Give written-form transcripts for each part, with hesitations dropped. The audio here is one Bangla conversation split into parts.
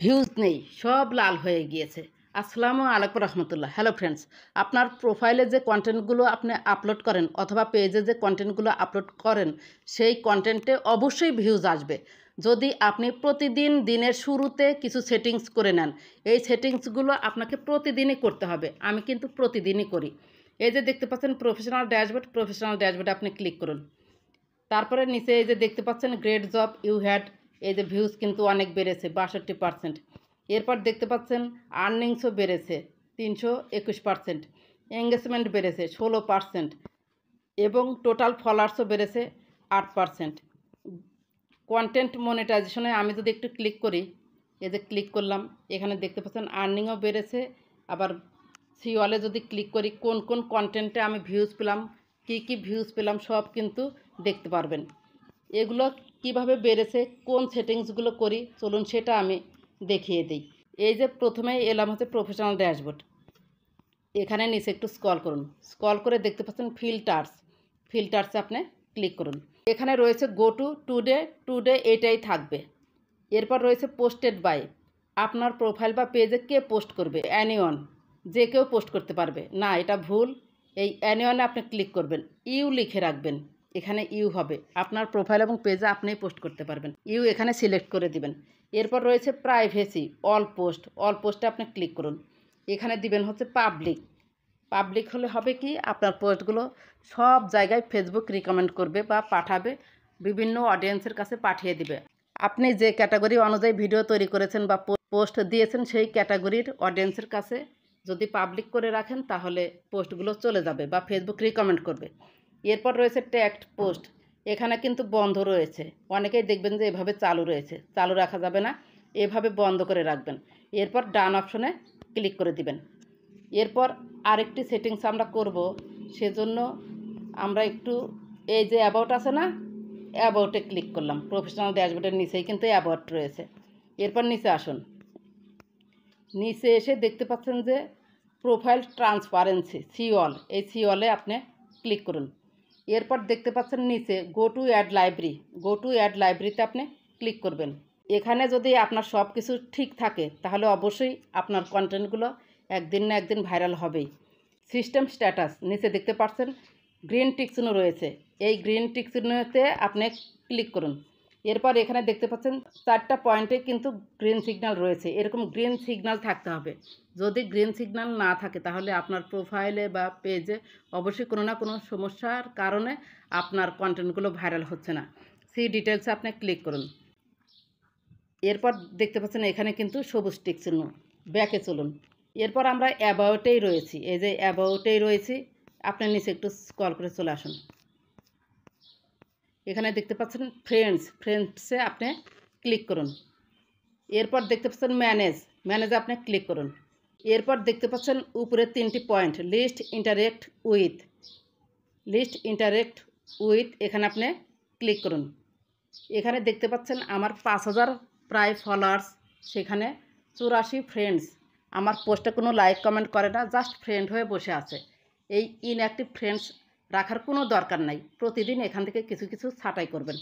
ভিউজ নেই, সব লাল হয়ে গিয়েছে। আসসালামু আলাইকুম রহমতুল্লাহ। হ্যালো ফ্রেন্ডস, আপনার প্রোফাইলে যে কন্টেন্টগুলো আপনি আপলোড করেন অথবা পেজে যে কন্টেন্টগুলো আপলোড করেন সেই কন্টেন্টে অবশ্যই ভিউজ আসবে যদি আপনি প্রতিদিন দিনের শুরুতে কিছু সেটিংস করে নেন। এই সেটিংসগুলো আপনাকে প্রতিদিনই করতে হবে। আমি কিন্তু প্রতিদিনই করি। এই যে দেখতে পাচ্ছেন প্রফেশনাল ড্যাশবোর্ডে আপনি ক্লিক করুন। তারপরে নিচে এই যে দেখতে পাচ্ছেন গ্রেট জব ইউ হ্যাড, এই যে ভিউজ কিন্তু অনেক বেড়েছে 62%। এরপর দেখতে পাচ্ছেন আর্নিংসও বেড়েছে 321%, এঙ্গেজমেন্ট বেড়েছে 16% এবং টোটাল ফলোয়ার্সও বেড়েছে 8%। কন্টেন্ট মনিটাইজেশনে আমি যদি একটু ক্লিক করি, এই যে ক্লিক করলাম, এখানে দেখতে পাচ্ছেন আর্নিংও বেড়েছে। আবার সিওয়ালে যদি ক্লিক করি কোন কোন কন্টেন্টে আমি ভিউজ পেলাম, কি ভিউজ পেলাম সব কিন্তু দেখতে পারবেন। এগুলো কিভাবে বেড়েছে, কোন সেটিংসগুলো করি চলুন সেটা আমি দেখিয়ে দিই। এই যে প্রথমেই এলাম হচ্ছে প্রফেশনাল ড্যাশবোর্ড। এখানে নিচে একটু স্ক্রল করুন, স্ক্রল করে দেখতে পাচ্ছেন ফিল্টার্সে আপনি ক্লিক করুন। এখানে রয়েছে গো টু টুডে এটাই থাকবে। এরপর রয়েছে পোস্টেড বাই, আপনার প্রোফাইল বা পেজে কে পোস্ট করবে, অ্যানিওয়ান, যে কেউ পোস্ট করতে পারবে না, এটা ভুল। এই অ্যানিওয়ানে আপনি ক্লিক করবেন, ইউ লিখে রাখবেন, এখানে ইউ হবে, আপনার প্রোফাইল এবং পেজে আপনিই পোস্ট করতে পারবেন, ইউ এখানে সিলেক্ট করে দিবেন। এরপর রয়েছে প্রাইভেসি, অল পোস্টে আপনি ক্লিক করুন। এখানে দিবেন হচ্ছে পাবলিক হলে হবে কি আপনার পোস্টগুলো সব জায়গায় ফেসবুক রিকমেন্ড করবে বা পাঠাবে, বিভিন্ন অডিয়েন্সের কাছে পাঠিয়ে দিবে। আপনি যে ক্যাটাগরি অনুযায়ী ভিডিও তৈরি করেছেন বা পোস্ট দিয়েছেন সেই ক্যাটাগরির অডিয়েন্সের কাছে যদি পাবলিক করে রাখেন তাহলে পোস্টগুলো চলে যাবে বা ফেসবুক রিকমেন্ড করবে। এরপর রয়েছে ট্যাগড পোস্ট, এখানে কিন্তু বন্ধ রয়েছে, অনেকেই দেখবেন যে এভাবে চালু রয়েছে, চালু রাখা যাবে না, এভাবে বন্ধ করে রাখবেন। এরপর ডান অপশনে ক্লিক করে দিবেন। এরপর আরেকটি সেটিংস আমরা করব, সেজন্য আমরা একটু এই যে অ্যাবাউট আছে না, অ্যাবাউটে ক্লিক করলাম। প্রফেশনাল ড্যাশবোর্ডের নিচেই কিন্তু অ্যাবাউট রয়েছে। এরপর নিচে আসুন, নিচে এসে দেখতে পাচ্ছেন যে প্রোফাইল ট্রান্সপারেন্সি সিওল, এই সিওলে আপনি ক্লিক করুন। এরপর দেখতে পাচ্ছেন নিচে গো টু অ্যাড লাইব্রেরিতে আপনি ক্লিক করবেন। এখানে যদি আপনার সব কিছু ঠিক থাকে তাহলে অবশ্যই আপনার কন্টেন্টগুলো একদিন না একদিন ভাইরাল হবেই। সিস্টেম স্ট্যাটাস, নিচে দেখতে পাচ্ছেন গ্রিন টিক চিহ্ন রয়েছে, এই গ্রিন টিক চিহ্নতে আপনি ক্লিক করুন। এরপর এখানে দেখতে পাচ্ছেন 4টা পয়েন্টে কিন্তু গ্রিন সিগন্যাল রয়েছে, এরকম গ্রিন সিগন্যাল থাকতে হবে। যদি গ্রিন সিগন্যাল না থাকে তাহলে আপনার প্রোফাইলে বা পেজে অবশ্যই কোনো না কোনো সমস্যার কারণে আপনার কন্টেন্টগুলো ভাইরাল হচ্ছে না। সেই ডিটেলসে আপনি ক্লিক করুন। এরপর দেখতে পাচ্ছেন এখানে কিন্তু সবুজ টিক চিহ্ন, ব্যাকে চলুন। এরপর আমরা অ্যাবাউটেই রয়েছি, এই যে অ্যাবাউটেই রয়েছি, আপনার নিচে একটু স্ক্রল করে চলে আসুন। এখানে দেখতে পাচ্ছেন ফ্রেন্ডসে আপনি ক্লিক করুন। এরপর দেখতে পাচ্ছেন ম্যানেজে আপনি ক্লিক করুন। এরপর দেখতে পাচ্ছেন উপরে 3টি পয়েন্ট, লিস্ট ইন্টারেক্ট উইথ, এখানে আপনি ক্লিক করুন। এখানে দেখতে পাচ্ছেন আমার 5000 প্রায় ফলোয়ার্স, সেখানে 84 ফ্রেন্ডস আমার পোস্টে কোনো লাইক কমেন্ট করে না, জাস্ট ফ্রেন্ড হয়ে বসে আছে। এই ইনঅ্যাক্টিভ ফ্রেন্ডস রাখার কোনো দরকার নাই, প্রতিদিন এখান থেকে কিছু কিছু ছাঁটাই করবেন।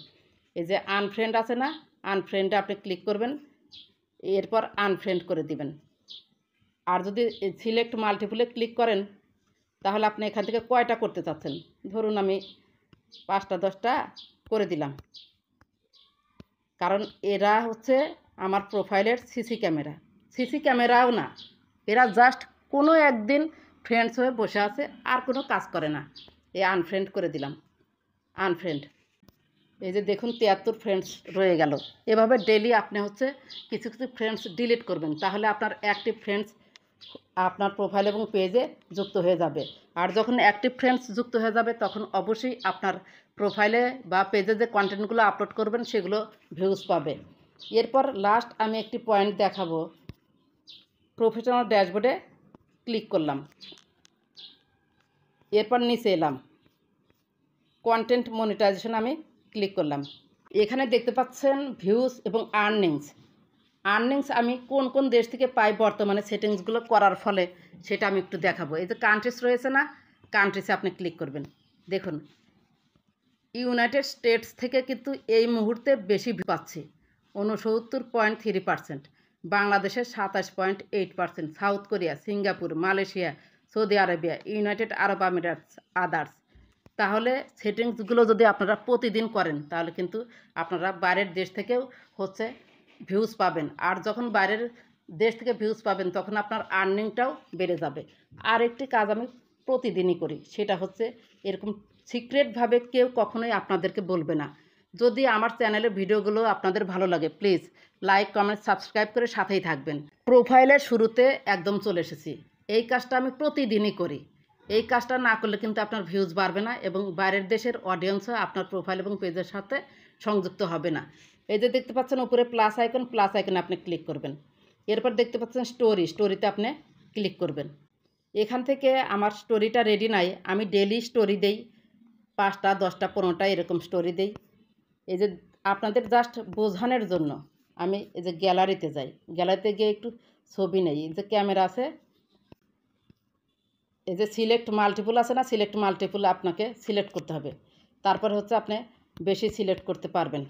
এই যে আনফ্রেন্ড আছে না, আনফ্রেন্ডে আপনি ক্লিক করবেন, এরপর আনফ্রেন্ড করে দিবেন। আর যদি সিলেক্ট মাল্টিপলে ক্লিক করেন তাহলে আপনি এখান থেকে কয়টা করতে চাচ্ছেন, ধরুন আমি 5টা 10টা করে দিলাম, কারণ এরা হচ্ছে আমার প্রোফাইলের সিসি ক্যামেরাও না, এরা জাস্ট কোনো একদিন ফ্রেন্ডস হয়ে বসে আছে আর কোনো কাজ করে না। এই আনফ্রেন্ড করে দিলাম, আনফ্রেন্ড। এই যে দেখুন 73 ফ্রেন্ডস রয়ে গেল। এভাবে ডেলি আপনি হচ্ছে কিছু কিছু ফ্রেন্ডস ডিলিট করবেন, তাহলে আপনার অ্যাক্টিভ ফ্রেন্ডস আপনার প্রোফাইল এবং পেজে যুক্ত হয়ে যাবে। আর যখন অ্যাক্টিভ ফ্রেন্ডস যুক্ত হয়ে যাবে তখন অবশ্যই আপনার প্রোফাইলে বা পেজে যে কন্টেন্টগুলো আপলোড করবেন সেগুলো ভিউজ পাবে। এরপর লাস্ট আমি একটি পয়েন্ট দেখাবো, প্রফেশনাল ড্যাশবোর্ডে ক্লিক করলাম। এরপর নিচে এলাম, কন্টেন্ট মনিটাইজেশন আমি ক্লিক করলাম। এখানে দেখতে পাচ্ছেন ভিউজ এবং আর্নিংস আমি কোন কোন দেশ থেকে পাই বর্তমানে সেটিংসগুলো করার ফলে সেটা আমি একটু দেখাবো। এই যে কান্ট্রিজ রয়েছে না, কান্ট্রিজে আপনি ক্লিক করবেন। দেখুন ইউনাইটেড স্টেটস থেকে কিন্তু এই মুহূর্তে বেশি পাচ্ছি, 69.3%। বাংলাদেশের 27.8%, south Korea, Singapore, Malaysia, Saudi Arabia, united Arab Emirates, others. তাহলে সেটিংসগুলো যদি আপনারা প্রতিদিন করেন তাহলে কিন্তু আপনারা বাইরের দেশ থেকেও হচ্ছে ভিউজ পাবেন। আর যখন বাইরের দেশ থেকে ভিউজ পাবেন তখন আপনার আর্নিংটাও বেড়ে যাবে। আর একটি কাজ আমি প্রতিদিনই করি, সেটা হচ্ছে এরকম সিক্রেটভাবে কেউ কখনোই আপনাদেরকে বলবে না। যদি আমার চ্যানেলের ভিডিওগুলো আপনাদের ভালো লাগে প্লিজ লাইক, কমেন্ট, সাবস্ক্রাইব করে সাথেই থাকবেন। প্রোফাইলের শুরুতে একদম চলে এসেছি। এই কাজটা আমি প্রতিদিনই করি। এই কাজটা না করলে কিন্তু আপনার ভিউজ বাড়বে না এবং বাইরের দেশের অডিয়েন্সও আপনার প্রোফাইল এবং পেজের সাথে সংযুক্ত হবে না। এই যে দেখতে পাচ্ছেন উপরে প্লাস আইকনে আপনি ক্লিক করবেন। এরপর দেখতে পাচ্ছেন স্টোরিতে আপনি ক্লিক করবেন। এখান থেকে আমার স্টোরিটা রেডি নাই, আমি ডেলি স্টোরি দেই, 5টা 10টা 15টা এরকম স্টোরি দেই। এই যে আপনাদের জাস্ট বোঝানোর জন্য আমি এই যে গ্যালারিতে যাই, গ্যালারিতে গিয়ে একটু ছবি নেই। এই যে ক্যামেরা আছে, এই যে সিলেক্ট মাল্টিপল আছে না, সিলেক্ট মাল্টিপল আপনাকে সিলেক্ট করতে হবে। তারপরে হচ্ছে আপনি বেশি সিলেক্ট করতে পারবেন।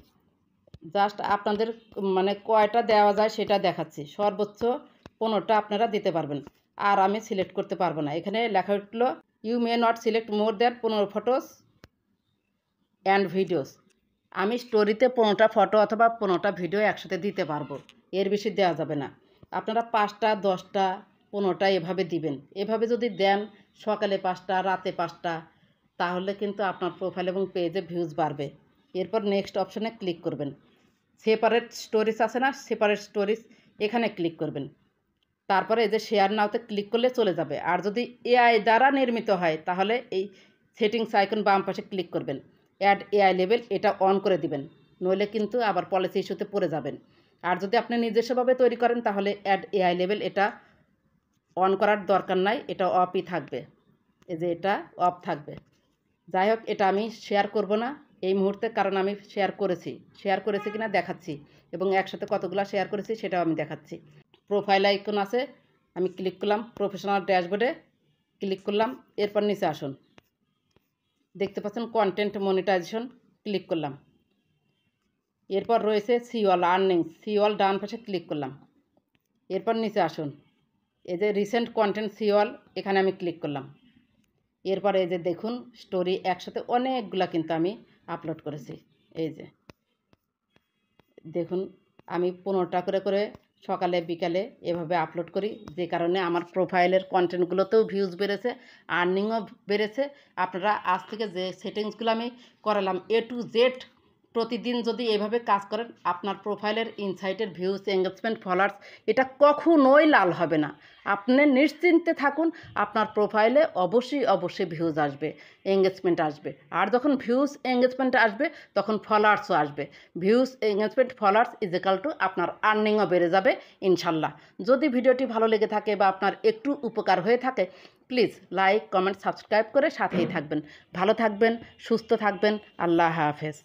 জাস্ট আপনাদের মানে কয়টা দেওয়া যায় সেটা দেখাচ্ছি। সর্বোচ্চ 15টা আপনারা দিতে পারবেন। আর আমি সিলেক্ট করতে পারবো না। এখানে লেখা উঠলো you may not select more than 15 photos and videos. আমি স্টোরিতে 15টা ফটো অথবা 15টা ভিডিও একসাথে দিতে পারবো, এর বেশি দেওয়া যাবে না। আপনারা 5টা 10টা 15টা এভাবে দিবেন। এভাবে যদি দেন সকালে 5টা রাতে 5টা, তাহলে কিন্তু আপনার প্রোফাইল এবং পেজে ভিউজ বাড়বে। এরপর নেক্সট অপশানে ক্লিক করবেন। সেপারেট স্টোরিজ আছে না, সেপারেট স্টোরিজ এখানে ক্লিক করবেন। তারপরে এই যে শেয়ার নাওতে ক্লিক করলে চলে যাবে। আর যদি এআই দ্বারা নির্মিত হয় তাহলে এই সেটিংস আইকন বাম পাশে ক্লিক করবেন, অ্যাড এআই লেভেল এটা অন করে দিবেন, নইলে কিন্তু আবার পলিসি ইস্যুতে পড়ে যাবেন। আর যদি আপনি নিজস্বভাবে তৈরি করেন তাহলে অ্যাড এআই লেভেল এটা অন করার দরকার নাই, এটা অফই থাকবে। এই যে এটা অফ থাকবে। যাই হোক, এটা আমি শেয়ার করব না এই মুহূর্তে, কারণ আমি শেয়ার করেছি কিনা দেখাচ্ছি এবং একসাথে কতগুলো শেয়ার করেছি সেটাও আমি দেখাচ্ছি। প্রোফাইল আইকন আছে, আমি ক্লিক করলাম, প্রফেশনাল ড্যাশবোর্ডে ক্লিক করলাম। এরপর নিচে আসুন, দেখতে পাচ্ছেন কন্টেন্ট মনিটাইজেশন, ক্লিক করলাম। এরপর রয়েছে সিওল আর্নিংস, সিওল ডান পাশে ক্লিক করলাম। এরপর নিচে আসুন, এই যে রিসেন্ট কন্টেন্ট সিওল এখানে আমি ক্লিক করলাম। এরপর এই যে দেখুন স্টোরি একসাথে অনেকগুলা কিন্তু আমি আপলোড করেছি। এই যে দেখুন আমি 15টা করে সকালে বিকালে এভাবে আপলোড করি, যে কারণে আমার প্রোফাইলের কন্টেন্টগুলোতেও ভিউজ বেড়েছে, আর্নিংও বেড়েছে। আপনারা আজ থেকে যে সেটিংসগুলো আমি করালাম A to Z প্রতিদিন যদি এভাবে কাজ করেন আপনার প্রোফাইলের ইনসাইটের ভিউজ, এঙ্গেজমেন্ট, ফলোয়ার্স এটা কখনোই লাল হবে না। আপনি নিশ্চিন্তে থাকুন, আপনার প্রোফাইলে অবশ্যই ভিউজ আসবে, এঙ্গেজমেন্ট আসবে। আর যখন ভিউজ এঙ্গেজমেন্ট আসবে তখন ফলোয়ার্সও আসবে। ভিউজ এঙ্গেজমেন্ট ফলোয়ার্স ইজিক্যাল টু আপনার আর্নিংও বেড়ে যাবে ইনশাল্লাহ। যদি ভিডিওটি ভালো লেগে থাকে বা আপনার একটু উপকার হয়ে থাকে প্লিজ লাইক, কমেন্ট, সাবস্ক্রাইব করে সাথেই থাকবেন। ভালো থাকবেন, সুস্থ থাকবেন। আল্লাহ হাফেজ।